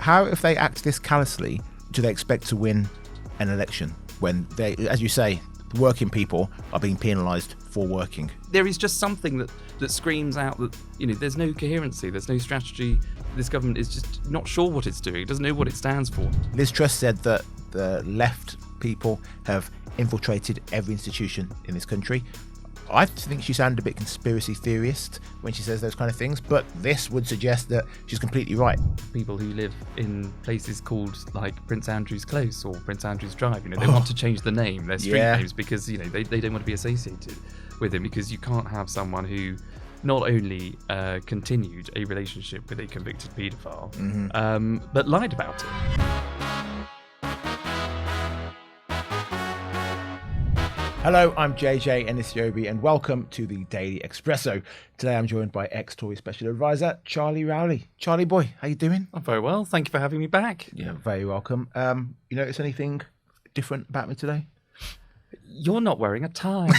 how, if they act this callously, do they expect to win an election when they, as you say, working people are being penalised for working? There is just something that screams out that, there's no coherency, there's no strategy. This government is just not sure what it's doing. It doesn't know what it stands for. Liz Truss said that the left people have infiltrated every institution in this country. I think she sounded a bit conspiracy theorist when she says those kind of things, but this would suggest that she's completely right. People who live in places called like Prince Andrew's Close or Prince Andrew's Drive, they want to change the name, their street names, because they don't want to be associated with him, because you can't have someone who not only continued a relationship with a convicted paedophile, but lied about it. Hello, I'm JJ Anisiobi and welcome to the Daily Expresso. Today I'm joined by ex-Tory Special Advisor Charlie Rowley. Charlie boy, how you doing? I'm very well, thank you for having me back. Yeah, very welcome. You notice anything different about me today? You're not wearing a tie.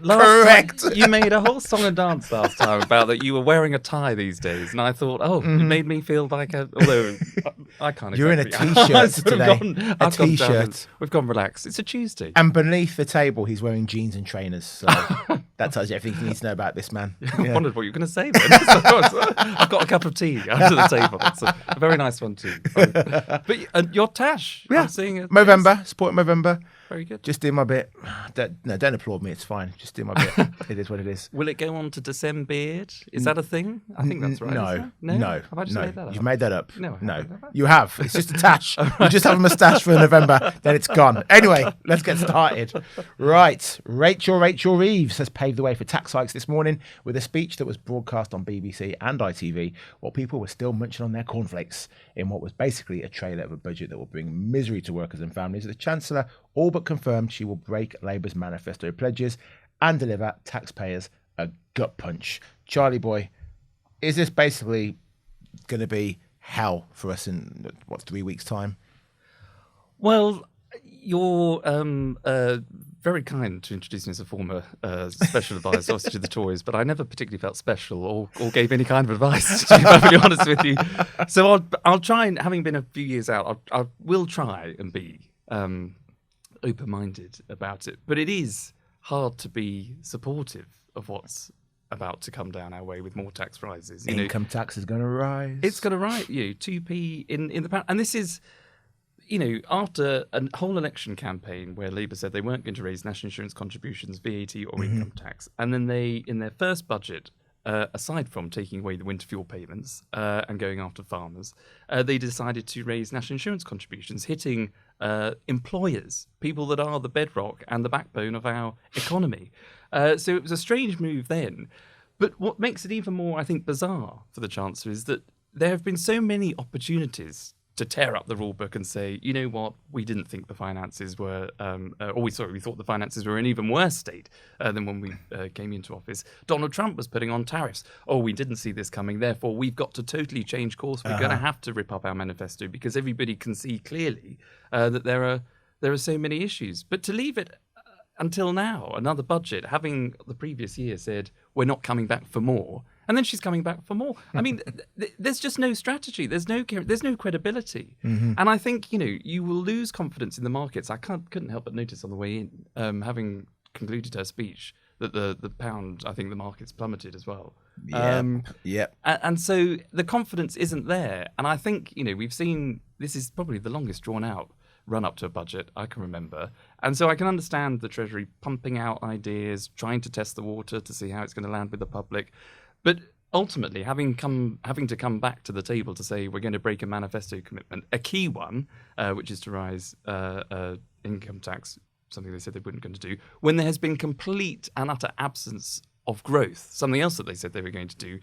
Correct. You made a whole song and dance last time about that you were wearing a tie these days, and I thought, it made me feel like although I can't. You're exactly. in a t-shirt today. A t-shirt. We've gone relaxed. It's a Tuesday. And beneath the table, he's wearing jeans and trainers. So that tells you everything you need to know about this man. I wondered what you were going to say then. I've got a cup of tea under the table. It's a very nice one too. But you're Tash. Yeah. I'm seeing it. Movember, support Movember. Very good. Just do my bit. Don't applaud me. It's fine. Just do my bit. It is what it is. Will it go on to December beard? Is that a thing? I think that's right. No. Have I just made that up? You've made that up. No. You have. It's just a tash. You just have a moustache for November, then it's gone. Anyway, let's get started. Right. Rachel Reeves has paved the way for tax hikes this morning with a speech that was broadcast on BBC and ITV while people were still munching on their cornflakes in what was basically a trailer of a budget that will bring misery to workers and families. The Chancellor all but confirmed she will break Labour's manifesto pledges and deliver taxpayers a gut punch. Charlie boy, is this basically going to be hell for us in 3 weeks' time? Well, you're very kind to introduce me as a former special advisor, obviously to the Tories, but I never particularly felt special or gave any kind of advice, to be perfectly honest with you. So I'll try, and having been a few years out, I will try and be open-minded about it. But it is hard to be supportive of what's about to come down our way with more tax rises. Income tax is going to rise. It's going to rise, 2p in the pound. And this is, after a whole election campaign where Labour said they weren't going to raise national insurance contributions, VAT or income tax. And then they, in their first budget, aside from taking away the winter fuel payments and going after farmers, they decided to raise national insurance contributions, hitting employers, people that are the bedrock and the backbone of our economy. So it was a strange move then. But what makes it even more, I think, bizarre for the Chancellor is that there have been so many opportunities to tear up the rule book and say, you know what, we didn't think the finances were, we thought the finances were in even worse state than when we came into office. Donald Trump was putting on tariffs. Oh, we didn't see this coming, therefore we've got to totally change course. We're going to have to rip up our manifesto because everybody can see clearly that there are so many issues. But to leave it until now, another budget, having the previous year said, we're not coming back for more, and then she's coming back for more. I mean, there's just no strategy. There's no credibility. And I think, you will lose confidence in the markets. I couldn't help but notice on the way in, having concluded her speech, that the pound, I think the markets plummeted as well. Yep. And so the confidence isn't there. And I think, we've seen, this is probably the longest drawn out run up to a budget I can remember. And so I can understand the Treasury pumping out ideas, trying to test the water to see how it's going to land with the public. But ultimately, having to come back to the table to say we're going to break a manifesto commitment, a key one, which is to rise income tax, something they said they weren't going to do, when there has been complete and utter absence of growth, something else that they said they were going to do,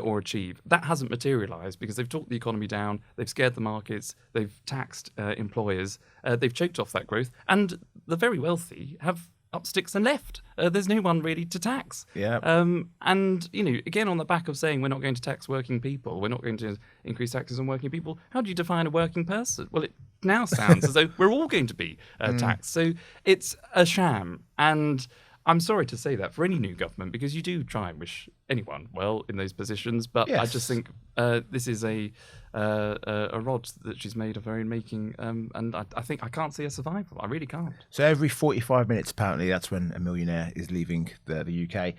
or achieve. That hasn't materialised because they've talked the economy down, they've scared the markets, they've taxed employers, they've choked off that growth, and the very wealthy have up sticks and left. There's no one really to tax. And, again, on the back of saying we're not going to tax working people, we're not going to increase taxes on working people, how do you define a working person? Well, it now sounds as though we're all going to be taxed. So it's a sham. And I'm sorry to say that for any new government, because you do try and wish anyone well in those positions, but I just think this is a rod that she's made of her own making, and I think I can't see a survival. I really can't. So every 45 minutes, apparently, that's when a millionaire is leaving the UK.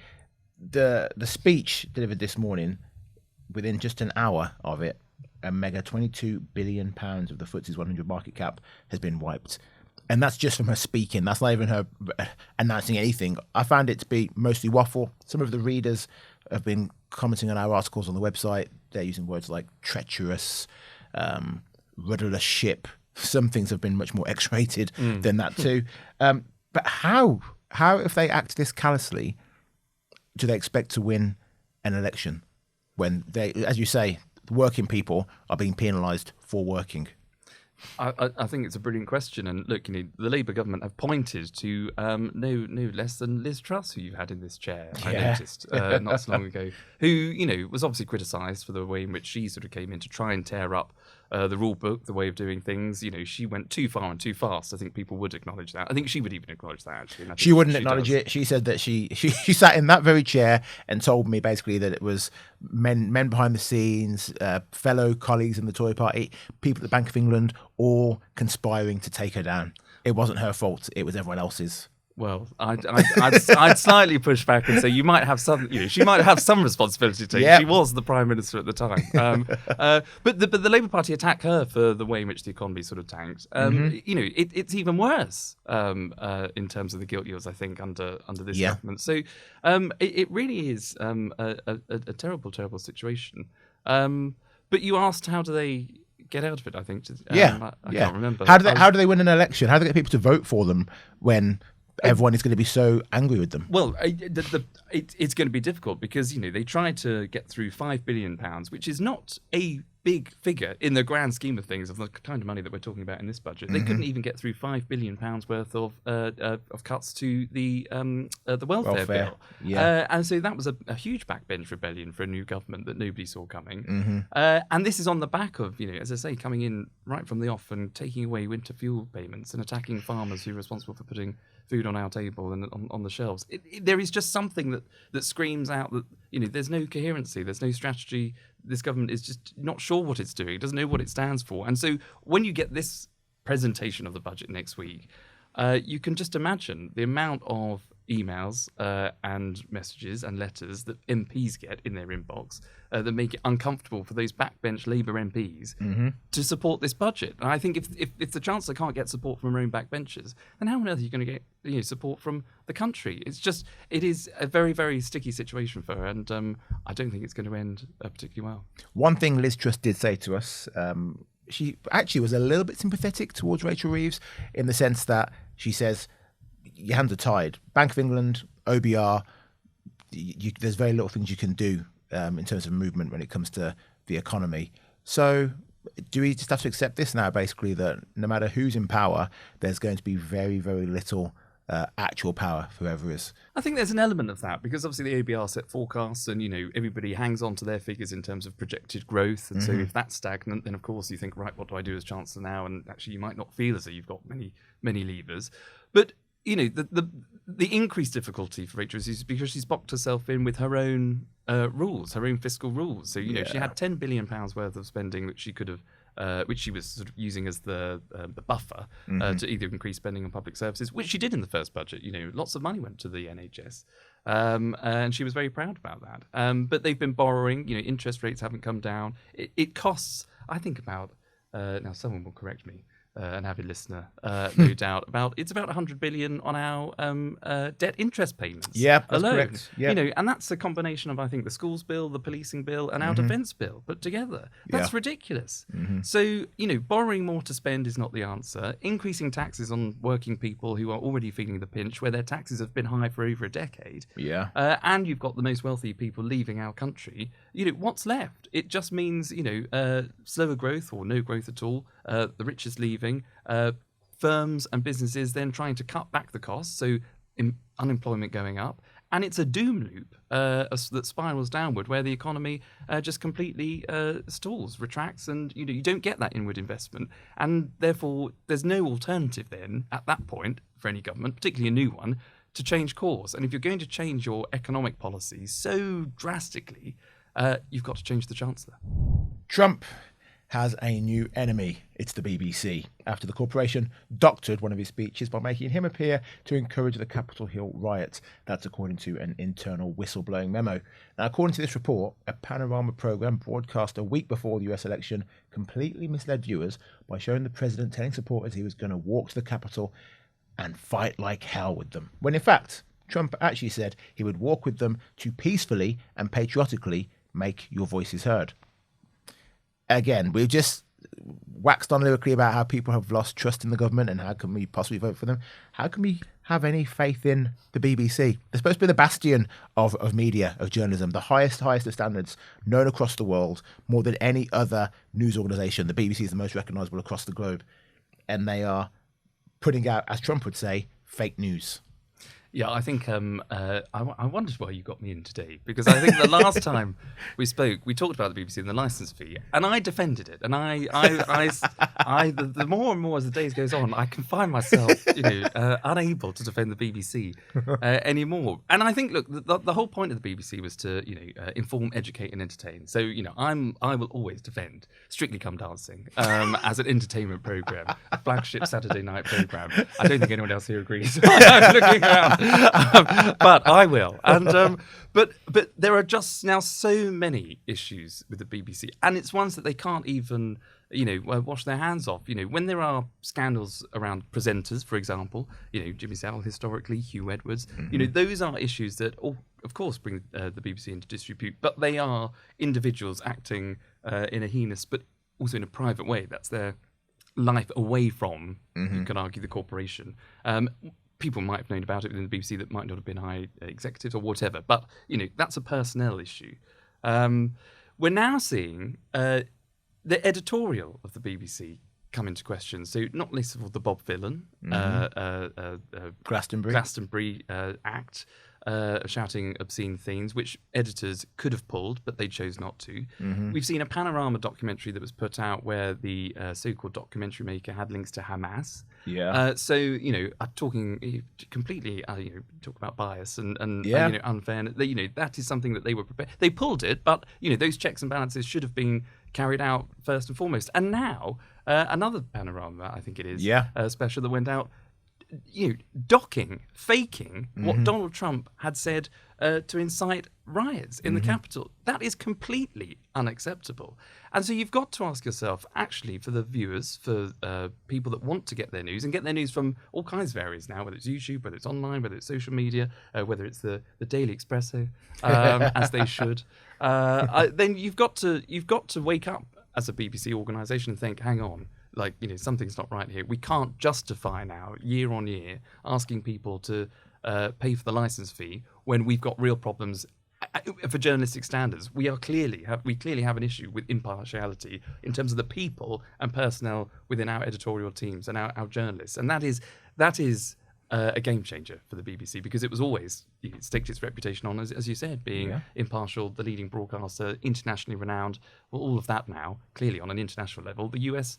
The speech delivered this morning, within just an hour of it, a mega £22 billion of the FTSE's 100 market cap has been wiped. And that's just from her speaking. That's not even her announcing anything. I found it to be mostly waffle. Some of the readers have been commenting on our articles on the website. They're using words like treacherous, rudderless ship. Some things have been much more X-rated than that too. But how, if they act this callously, do they expect to win an election when they, as you say, working people are being penalised for working? I think it's a brilliant question, and look, the Labour government have pointed to no less than Liz Truss, who you've had in this chair. I noticed not so long ago, who was obviously criticised for the way in which she sort of came in to try and tear up the rule book, the way of doing things. She went too far and too fast. I think people would acknowledge that. I think she would even acknowledge that, actually. She wouldn't acknowledge it. She said that she sat in that very chair and told me basically that it was men behind the scenes, fellow colleagues in the Tory party, people at the Bank of England, all conspiring to take her down. It wasn't her fault. It was everyone else's. Well, I'd slightly push back and say you might have some. She might have some responsibility to take. Yep. She was the Prime Minister at the time. But the Labour Party attack her for the way in which the economy sort of tanked. It's even worse in terms of the gilt yields, I think, under this government. So it really is a terrible, terrible situation. But you asked, how do they get out of it? I think. I can't remember. How do they win an election? How do they get people to vote for them when everyone is going to be so angry with them? Well, it's going to be difficult because they tried to get through £5 billion, which is not a big figure in the grand scheme of things, of the kind of money that we're talking about in this budget. They couldn't even get through £5 billion worth of cuts to the welfare bill. And so that was a huge backbench rebellion for a new government that nobody saw coming. And this is on the back of, as I say, coming in right from the off and taking away winter fuel payments and attacking farmers who are responsible for putting food on our table and on the shelves. There is just something that screams out that there's no coherency, there's no strategy. This government is just not sure what it's doing. It doesn't know what it stands for. And so when you get this presentation of the budget next week, you can just imagine the amount of emails and messages and letters that MPs get in their inbox that make it uncomfortable for those backbench Labour MPs to support this budget. And I think if the Chancellor can't get support from her own backbenchers, then how on earth are you going to get support from the country? It is a very, very sticky situation for her, and I don't think it's going to end particularly well. One thing Liz Truss did say to us, she actually was a little bit sympathetic towards Rachel Reeves in the sense that she says, your hands are tied. Bank of England, OBR, there's very little things you can do in terms of movement when it comes to the economy. So do we just have to accept this now, basically, that no matter who's in power, there's going to be very, very little actual power for whoever is? I think there's an element of that because obviously the OBR set forecasts and, everybody hangs on to their figures in terms of projected growth. And so if that's stagnant, then of course you think, right, what do I do as Chancellor now? And actually you might not feel as though you've got many, many levers. But the increased difficulty for Rachel is because she's boxed herself in with her own rules, her own fiscal rules. So, she had £10 billion worth of spending that she could have, which she was sort of using as the buffer to either increase spending on public services, which she did in the first budget. Lots of money went to the NHS. And she was very proud about that. But they've been borrowing, interest rates haven't come down. It costs, I think, about, now someone will correct me, an avid listener, no doubt, it's about 100 billion on our debt interest payments. Yeah, that's alone. correct. Yeah. And that's a combination of, I think, the schools bill, the policing bill, and our defence bill put together. That's ridiculous. So, borrowing more to spend is not the answer. Increasing taxes on working people who are already feeling the pinch, where their taxes have been high for over a decade. And you've got the most wealthy people leaving our country. What's left? It just means, slower growth or no growth at all. The richest leaving, firms and businesses then trying to cut back the costs, so unemployment going up, and it's a doom loop that spirals downward, where the economy just completely stalls, retracts, and you don't get that inward investment, and therefore there's no alternative then at that point for any government, particularly a new one, to change course. And if you're going to change your economic policy so drastically, you've got to change the Chancellor. Trump has a new enemy. It's the BBC, after the corporation doctored one of his speeches by making him appear to encourage the Capitol Hill riots. That's according to an internal whistleblowing memo. Now, according to this report, a Panorama programme broadcast a week before the US election completely misled viewers by showing the president telling supporters he was going to walk to the Capitol and fight like hell with them, when in fact, Trump actually said he would walk with them to peacefully and patriotically make your voices heard. Again, we've just waxed on lyrically about how people have lost trust in the government and how can we possibly vote for them. How can we have any faith in the BBC? They're supposed to be the bastion of media, of journalism, the highest of standards, known across the world, more than any other news organisation. The BBC is the most recognisable across the globe. And they are putting out, as Trump would say, fake news. Yeah, I think I wondered why you got me in today, because I think the last time we spoke, we talked about the BBC and the licence fee, and I defended it. And the more and more as the days goes on, I can find myself, unable to defend the BBC anymore. And I think, look, the whole point of the BBC was to, inform, educate, and entertain. So, I will always defend Strictly Come Dancing as an entertainment programme, a flagship Saturday night programme. I don't think anyone else here agrees. I'm looking around. But I will. And but there are just now so many issues with the BBC, and it's ones that they can't even wash their hands off. When there are scandals around presenters, for example, Jimmy Savile historically, Hugh Edwards, those are issues that, of course, bring the BBC into disrepute. But they are individuals acting in a heinous, but also in a private way. That's their life away from, you could argue, the corporation. People might have known about it within the BBC that might not have been high executives or whatever, but that's a personnel issue. We're now seeing the editorial of the BBC come into question. So not least of all the Bob Vylan Glastonbury Act, shouting obscene things, which editors could have pulled, but they chose not to. We've seen a Panorama documentary that was put out where the so-called documentary maker had links to Hamas. Yeah. So, talking completely, talk about bias and unfairness. That is something that they were prepared. They pulled it, but, those checks and balances should have been carried out first and foremost. And now, another Panorama, I think it is, special that went out, faking what Donald Trump had said to incite riots in the Capitol. That is completely unacceptable. And so you've got to ask yourself, actually, for the viewers, for people that want to get their news, and get their news from all kinds of areas now, whether it's YouTube, whether it's online, whether it's social media, whether it's the Daily Expresso, as they should, then you've got to wake up as a BBC organisation and think, hang on, something's not right here. We can't justify now, year on year, asking people to pay for the licence fee when we've got real problems for journalistic standards. We clearly have an issue with impartiality in terms of the people and personnel within our editorial teams and our journalists, and that is a game changer for the BBC, because it was always staked its reputation on, as you said, being impartial, the leading broadcaster, internationally renowned. Well, all of that now, clearly on an international level, the US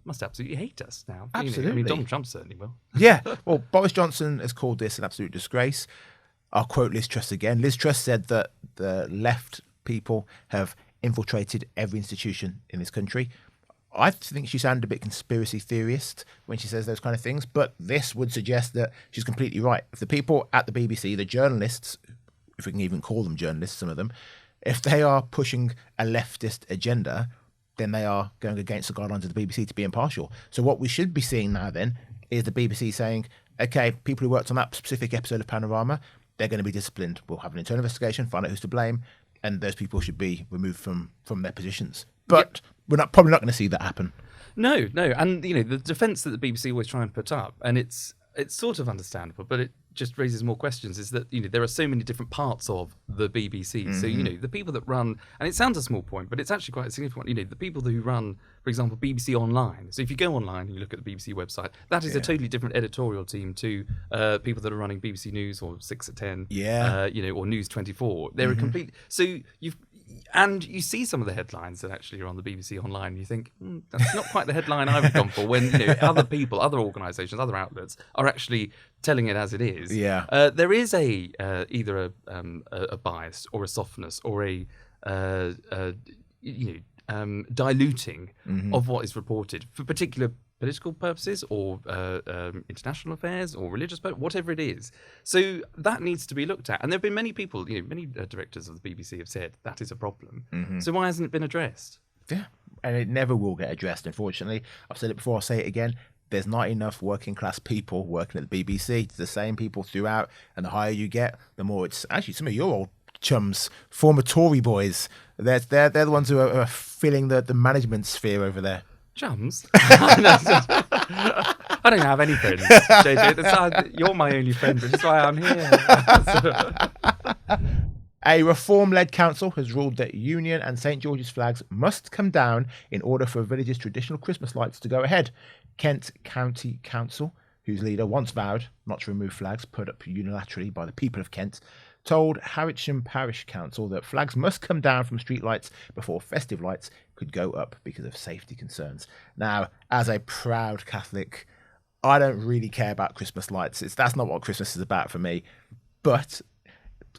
must absolutely hate us now. Absolutely. Donald Trump certainly will. Yeah. Well, Boris Johnson has called this an absolute disgrace. I'll quote Liz Truss again. Liz Truss said that the left people have infiltrated every institution in this country. I think she sounded a bit conspiracy theorist when she says those kind of things, but this would suggest that she's completely right. If the people at the BBC, the journalists, if we can even call them journalists, some of them, if they are pushing a leftist agenda, then they are going against the guidelines of the BBC to be impartial. So what we should be seeing now then is the BBC saying, okay, people who worked on that specific episode of Panorama, they're going to be disciplined. We'll have an internal investigation, find out who's to blame, and those people should be removed from their positions. But we're probably not going to see that happen. No. And, the defence that the BBC always try and put up, and it's sort of understandable, but it just raises more questions, is that, there are so many different parts of the BBC. So, the people that run, and it sounds a small point, but it's actually quite a significant one, the people who run, for example, BBC Online. So if you go online and you look at the BBC website, that is a totally different editorial team to people that are running BBC News or 6 at 10, or News 24. They're a complete... So And you see some of the headlines that actually are on the BBC online, and you think, that's not quite the headline I would have gone for, when other people, other organisations, other outlets are actually telling it as it is. Yeah. There is either a bias or a softness or a diluting of what is reported for particular political purposes or international affairs or religious purposes, whatever it is. So that needs to be looked at. And there have been many people, many directors of the BBC have said that is a problem. So why hasn't it been addressed? Yeah, and it never will get addressed, unfortunately. I've said it before, I'll say it again. There's not enough working class people working at the BBC. It's the same people throughout, and the higher you get, the more it's actually some of your old chums, former Tory boys. They're the ones who are filling the management sphere over there. Chums? I don't have any friends, JJ. You're my only friend, which is why I'm here. A reform-led council has ruled that Union and St George's flags must come down in order for villages' traditional Christmas lights to go ahead. Kent County Council, whose leader once vowed not to remove flags put up unilaterally by the people of Kent, told Harwich Parish Council that flags must come down from streetlights before festive lights could go up because of safety concerns. Now, as a proud Catholic, I don't really care about Christmas lights. That's not what Christmas is about for me. But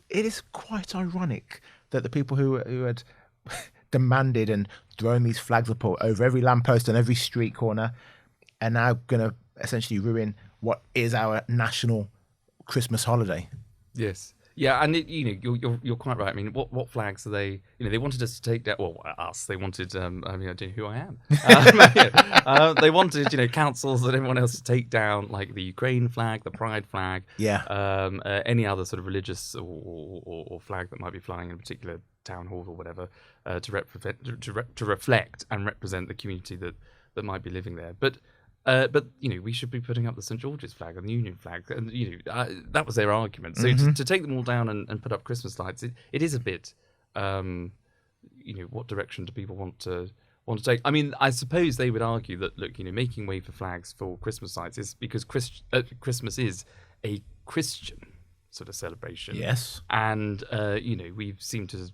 it is quite ironic that the people who had demanded and thrown these flags up over every lamppost and every street corner are now going to essentially ruin what is our national Christmas holiday. Yes. Yeah, and you're quite right. I mean, what flags are they? They wanted us to take down. Well, us. They wanted. I don't know who I am. They wanted, councils and everyone else to take down like the Ukraine flag, the Pride flag. Yeah. Any other sort of religious or flag that might be flying in a particular town hall or whatever to reflect and represent the community that might be living there. But we should be putting up the St George's flag and the Union flag, and that was their argument. So to take them all down and put up Christmas lights, it is a bit, what direction do people want to take? I mean, I suppose they would argue that making way for flags for Christmas lights is because Christmas is a Christian sort of celebration. Yes, and we seem to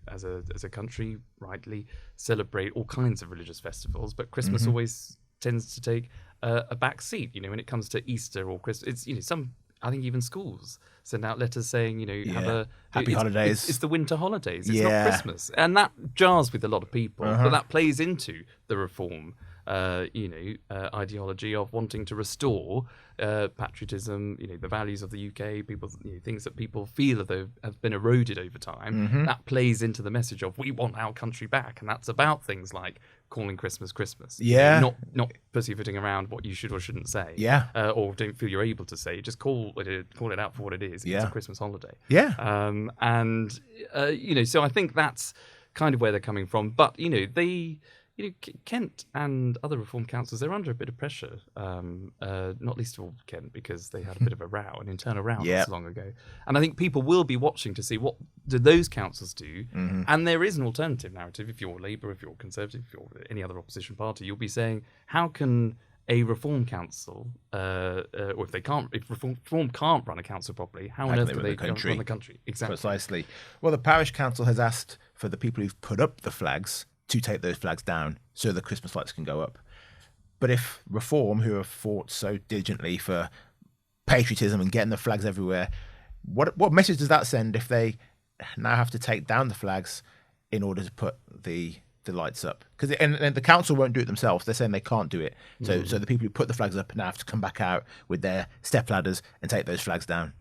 as a country rightly celebrate all kinds of religious festivals, but Christmas always tends to take a back seat, when it comes to Easter or Christmas. It's, I think even schools send out letters saying, happy holidays. It's the winter holidays. It's not Christmas. And that jars with a lot of people, but that plays into the reform, ideology of wanting to restore patriotism, the values of the UK, people's things that people feel have been eroded over time. That plays into the message of we want our country back, and that's about things like calling Christmas Christmas. Yeah, not pussyfooting around what you should or shouldn't say. Yeah, or don't feel you're able to say. Just call it out for what it is. It's a Christmas holiday. Yeah, so I think that's kind of where they're coming from. But they. Kent and other reform councils, they're under a bit of pressure, not least of all Kent, because they had a bit of a row, an internal row not so long ago. And I think people will be watching to see what do those councils do. And there is an alternative narrative. If you're Labour, if you're Conservative, if you're any other opposition party, you'll be saying, how can a reform council, or if reform can't run a council properly, how on earth do they run the country? Exactly. Precisely. Well, the parish council has asked for the people who've put up the flags to take those flags down so the Christmas lights can go up. But if Reform, who have fought so diligently for patriotism and getting the flags everywhere, what message does that send if they now have to take down the flags in order to put the lights up? Because and the council won't do it themselves. They're saying they can't do it. So the people who put the flags up now have to come back out with their step ladders and take those flags down.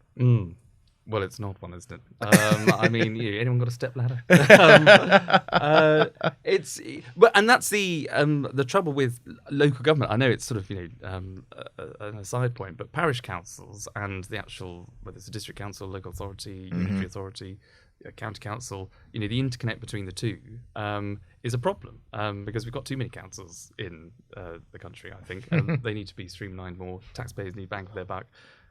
Well, it's not one, isn't it? I mean, anyone got a step ladder? And that's the trouble with local government. I know it's sort of an aside point, but parish councils and the actual, whether it's a district council, local authority, unitary authority, county council, the interconnect between the two is a problem because we've got too many councils in the country. I think they need to be streamlined more. Taxpayers need bang for their buck.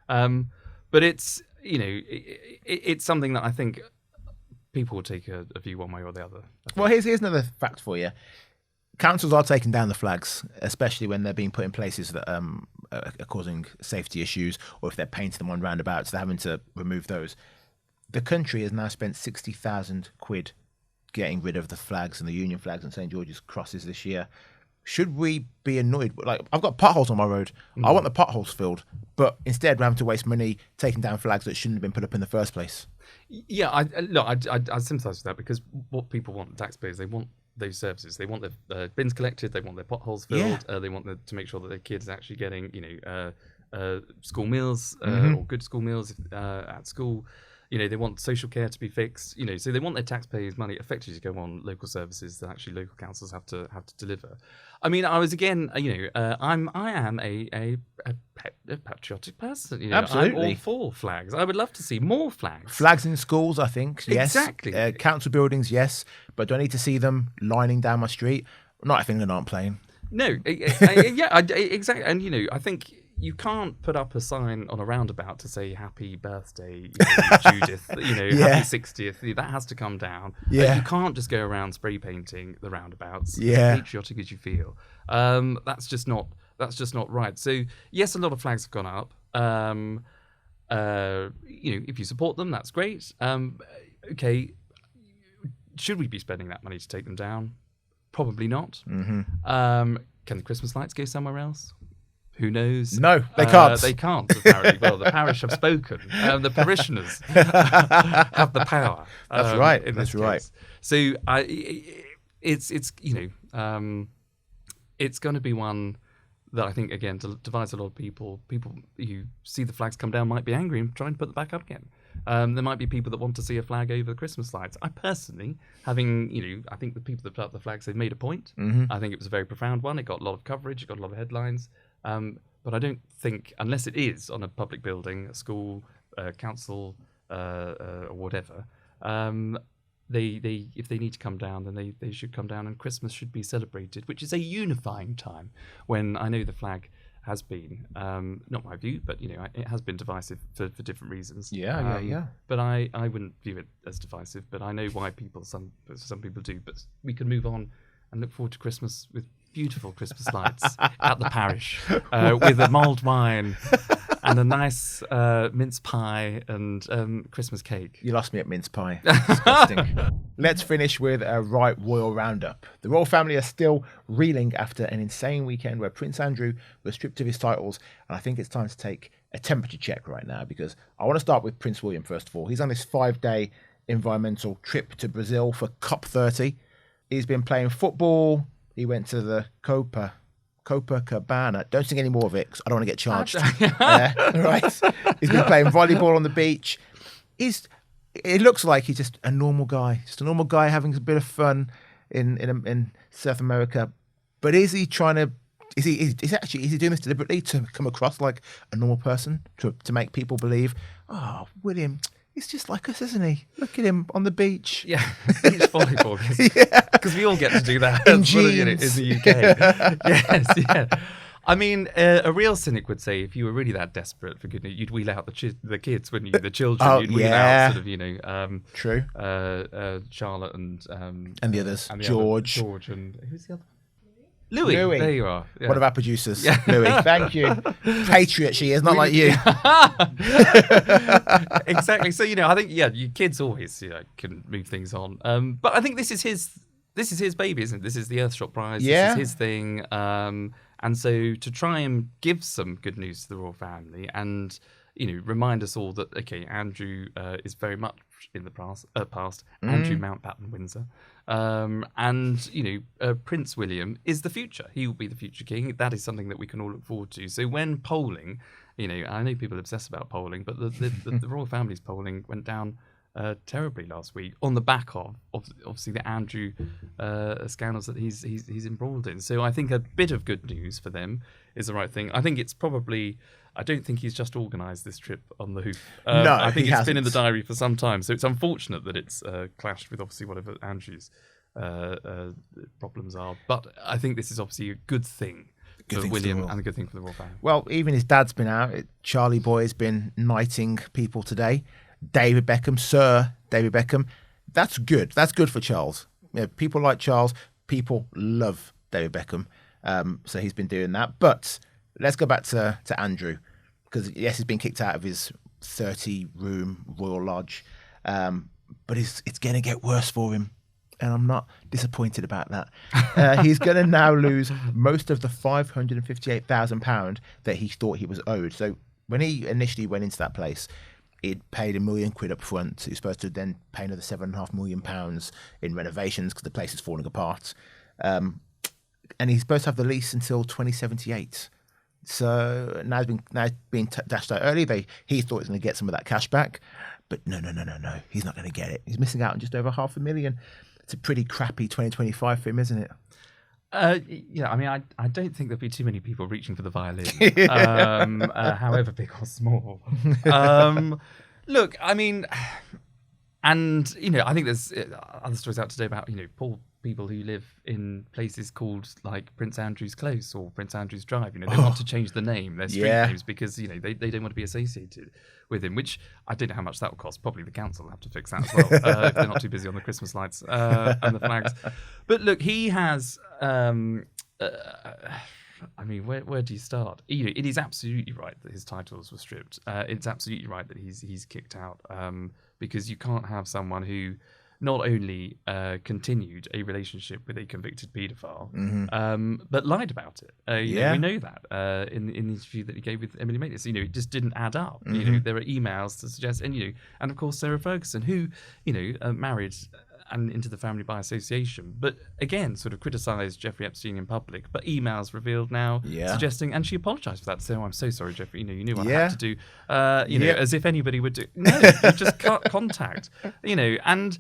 But it's it's something that I think people will take a view one way or the other. Well, here's another fact for you. Councils are taking down the flags, especially when they're being put in places that are causing safety issues, or if they're painting them on roundabouts, they're having to remove those. The country has now spent £60,000 getting rid of the flags and the Union flags and St George's crosses this year. Should we be annoyed? Like, I've got potholes on my road. I want the potholes filled, but instead we're having to waste money taking down flags that shouldn't have been put up in the first place. Yeah, I sympathise with that, because what people want, taxpayers, they want those services. They want their bins collected. They want their potholes filled. They want to make sure that their kids are actually getting, school meals or good school meals at school. They want social care to be fixed. So they want their taxpayers' money effectively to go on local services that actually local councils have to deliver. I mean, I was again, I am a patriotic person. Absolutely. I'm all for flags. I would love to see more flags. Flags in schools, I think. Yes. Exactly. Council buildings, yes, but do I need to see them lining down my street? Not if England aren't playing. No, exactly. And I think you can't put up a sign on a roundabout to say "Happy Birthday, Judith." Happy 60th. That has to come down. Yeah. You can't just go around spray painting the roundabouts. Yeah. As patriotic as you feel. That's just not right. So yes, a lot of flags have gone up. If you support them, that's great. Okay, should we be spending that money to take them down? Probably not. Mm-hmm. Can the Christmas lights go somewhere else? Who knows? No, they can't. They can't, apparently. Well, the parish have spoken. The parishioners have the power. That's right. In this That's right. case. So it's going to be one that I think, again, divides a lot of people. People who see the flags come down might be angry and trying to put them back up again. There might be people that want to see a flag over the Christmas lights. I personally, I think the people that put up the flags, they've made a point. Mm-hmm. I think it was a very profound one. It got a lot of coverage. It got a lot of headlines. But I don't think, unless it is on a public building, a school, council, or whatever, if they need to come down, then they should come down, and Christmas should be celebrated, which is a unifying time. When I know the flag has been, not my view, but it has been divisive for different reasons. Yeah. But I wouldn't view it as divisive. But I know why some people do. But we can move on and look forward to Christmas with beautiful Christmas lights at the parish, with a mulled wine and a nice mince pie and Christmas cake. You lost me at mince pie. Disgusting. Let's finish with a right royal roundup. The royal family are still reeling after an insane weekend where Prince Andrew was stripped of his titles, and I think it's time to take a temperature check right now, because I want to start with Prince William first of all. He's on this 5-day environmental trip to Brazil for COP30. He's been playing football. He went to the Copacabana. Don't sing any more of it, because I don't want to get charged. Right. He's been playing volleyball on the beach. It looks like he's just a normal guy. Just a normal guy having a bit of fun in South America. But is he trying to... Is he doing this deliberately to come across like a normal person, to make people believe, oh, William, he's just like us, isn't he? Look at him on the beach. Yeah, beach volleyball. Because we all get to do that in the UK. Yes, yeah. I mean, a real cynic would say, if you were really that desperate for good news, you'd wheel out the kids, wouldn't you? The children, you'd wheel out sort of, true. Charlotte and the others, and George, and who's the other? Louis. There you are. Yeah. One of our producers, Louis. Thank you. Patriot she is, not like you. Exactly. So I think your kids always can move things on. But I think this is his baby, isn't it? This is the Earthshot Prize. Yeah. This is his thing. And so to try and give some good news to the royal family and remind us all that Andrew is very much in the past. Andrew Mountbatten Windsor. And Prince William is the future. He will be the future king. That is something that we can all look forward to. So when polling, I know people obsess about polling, but the royal family's polling went down terribly last week on the back of obviously the Andrew scandals that he's embroiled in. So I think a bit of good news for them is the right thing. I think it's probably... I don't think he's just organised this trip on the hoof. No, I think he it's hasn't. been in the diary for some time. So it's unfortunate that it's clashed with obviously whatever Andrew's problems are. But I think this is obviously a good thing for William and a good thing for the royal family. Well, even his dad's been out. Charlie Boy has been knighting people today. David Beckham, Sir David Beckham. That's good. That's good for Charles. People like Charles. People love David Beckham. So he's been doing that. But let's go back to Andrew, because yes, he's been kicked out of his 30-room royal lodge, but it's going to get worse for him. and I'm not disappointed about that. He's going to now lose most of the £558,000 that he thought he was owed. So when he initially went into that place, he'd paid £1 million up front. He was supposed to then pay another £7.5 million in renovations because the place is falling apart. And he's supposed to have the lease until 2078. So now he's been dashed out early. He thought he was going to get some of that cash back. But no. He's not going to get it. He's missing out on just over £500,000. It's a pretty crappy 2025 for him, isn't it? Yeah, I mean, I don't think there'll be too many people reaching for the violin, however big or small. Look, I mean, and, I think there's other stories out today about, poor people who live in places called like Prince Andrew's Close or Prince Andrew's Drive. They want to change the name, their street names, because, they don't want to be associated with him, which I don't know how much that will cost. Probably the council will have to fix that as well, if they're not too busy on the Christmas lights and the flags. But look, he has... I mean, where do you start? It is absolutely right that his titles were stripped. It's absolutely right that he's kicked out, because you can't have someone who not only continued a relationship with a convicted paedophile, but lied about it. We know that in the interview that he gave with Emily Maitlis. It just didn't add up. There are emails to suggest, and of course Sarah Ferguson, who married and into the family by association, but again sort of criticised Jeffrey Epstein in public, but emails revealed now suggesting, and she apologised for that, so I'm so sorry, Jeffrey, you knew what I had to do, as if anybody would do. No, you just cut contact, and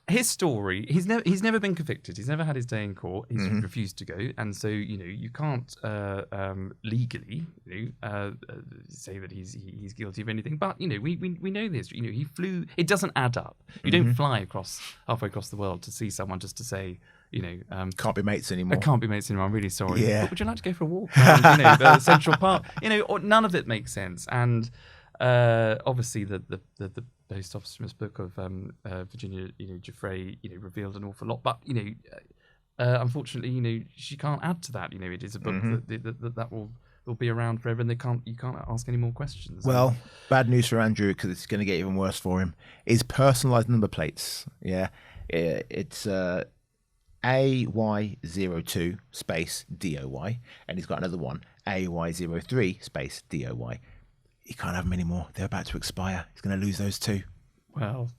his story, he's never been convicted, he's never had his day in court, he's refused to go, and so you can't legally say that he's guilty of anything, but we know this, he flew, it doesn't add up. You don't fly halfway across the world to see someone just to say can't be mates anymore. I can't be mates anymore, I'm really sorry, but would you like to go for a walk around the Central Park? None of it makes sense. And obviously the posthumous book of Virginia, Giuffre, revealed an awful lot. But unfortunately, she can't add to that. It is a book that will be around forever, and you can't ask any more questions. Well, bad news for Andrew, because it's going to get even worse for him. Is personalised number plates. Yeah, it's AY02 space DOY, and he's got another one, AY03 space DOY. He can't have them anymore. They're about to expire. He's going to lose those too. Well,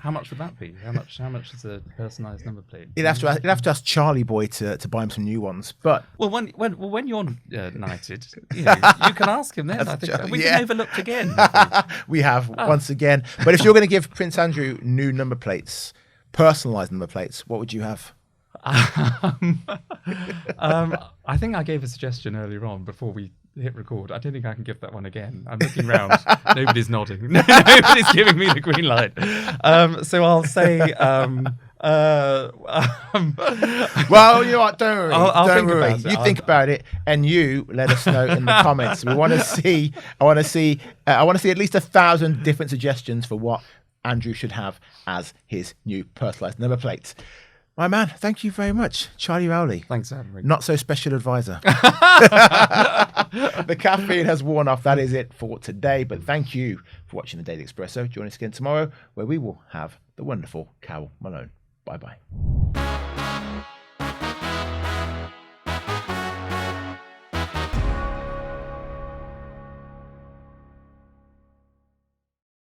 how much would that be? How much is a personalised number plate? You'd have to ask Charlie Boy to buy him some new ones. But when you're knighted, you can ask him then. I think we've been overlooked again. We have once again. But if you're going to give Prince Andrew new number plates, personalised number plates, what would you have? I think I gave a suggestion earlier on before we hit record. I don't think I can give that one again. I'm looking round. Nobody's nodding. Nobody's giving me the green light. So I'll say... well, you know what? Don't worry. I'll don't think worry. about it. You think about it, and you let us know in the comments. We want to see. I want to see at least 1,000 different suggestions for what Andrew should have as his new personalised number plates. My man, thank you very much, Charlie Rowley. Thanks, Adam. Not so special advisor. The caffeine has worn off. That is it for today. But thank you for watching the Daily Expresso. Join us again tomorrow, where we will have the wonderful Carol Malone. Bye-bye.